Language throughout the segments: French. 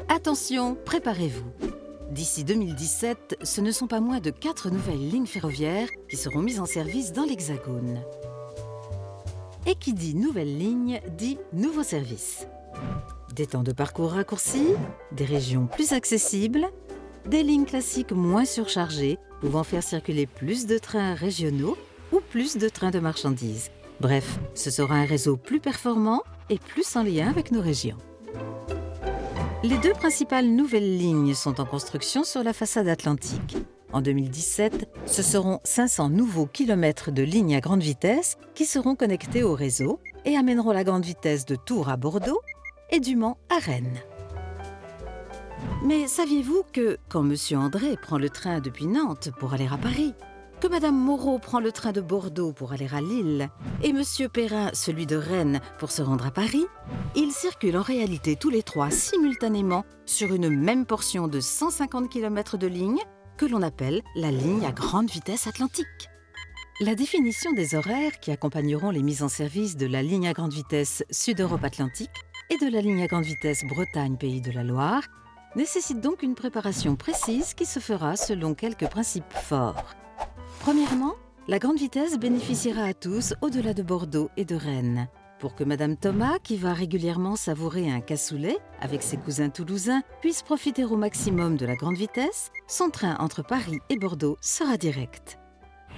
Attention, préparez-vous. D'ici 2017, ce ne sont pas moins de 4 nouvelles lignes ferroviaires qui seront mises en service dans l'Hexagone. Et qui dit nouvelle ligne, dit nouveaux services. Des temps de parcours raccourcis, des régions plus accessibles, des lignes classiques moins surchargées, pouvant faire circuler plus de trains régionaux ou plus de trains de marchandises. Bref, ce sera un réseau plus performant et plus en lien avec nos régions. Les 2 principales nouvelles lignes sont en construction sur la façade atlantique. En 2017, ce seront 500 nouveaux kilomètres de lignes à grande vitesse qui seront connectés au réseau et amèneront la grande vitesse de Tours à Bordeaux et du Mans à Rennes. Mais saviez-vous que quand M. André prend le train depuis Nantes pour aller à Paris, que Mme Moreau prend le train de Bordeaux pour aller à Lille et M. Perrin celui de Rennes pour se rendre à Paris, ils circulent en réalité tous les 3 simultanément sur une même portion de 150 km de ligne que l'on appelle la ligne à grande vitesse atlantique. La définition des horaires qui accompagneront les mises en service de la ligne à grande vitesse Sud-Europe Atlantique et de la ligne à grande vitesse Bretagne-Pays de la Loire nécessite donc une préparation précise qui se fera selon quelques principes forts. Premièrement, la grande vitesse bénéficiera à tous au-delà de Bordeaux et de Rennes. Pour que Madame Thomas, qui va régulièrement savourer un cassoulet avec ses cousins toulousains, puisse profiter au maximum de la grande vitesse, son train entre Paris et Bordeaux sera direct.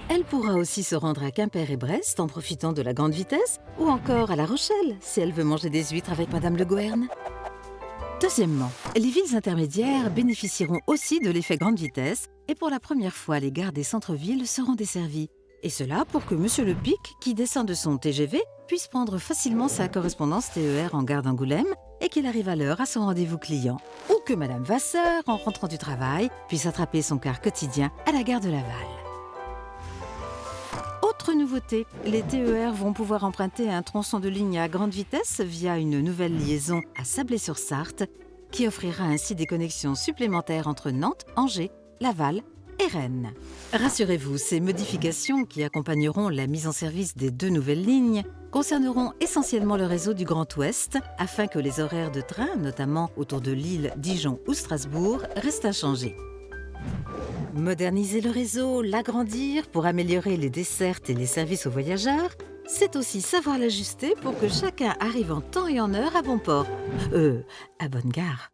Elle pourra aussi se rendre à Quimper et Brest en profitant de la grande vitesse, ou encore à La Rochelle si elle veut manger des huîtres avec Madame Le Goerne. Deuxièmement, les villes intermédiaires bénéficieront aussi de l'effet grande vitesse et pour la première fois, les gares des centres-villes seront desservies. Et cela pour que Monsieur Le Pic, qui descend de son TGV, puisse prendre facilement sa correspondance TER en gare d'Angoulême et qu'il arrive à l'heure à son rendez-vous client. Ou que Madame Vasseur, en rentrant du travail, puisse attraper son car quotidien à la gare de Laval. Autre nouveauté, les TER vont pouvoir emprunter un tronçon de ligne à grande vitesse via une nouvelle liaison à Sablé-sur-Sarthe qui offrira ainsi des connexions supplémentaires entre Nantes, Angers, Laval et Rennes. Rassurez-vous, ces modifications qui accompagneront la mise en service des 2 nouvelles lignes concerneront essentiellement le réseau du Grand Ouest afin que les horaires de train, notamment autour de Lille, Dijon ou Strasbourg, restent inchangés. Moderniser le réseau, l'agrandir pour améliorer les dessertes et les services aux voyageurs, c'est aussi savoir l'ajuster pour que chacun arrive en temps et en heure à bon port. À bonne gare.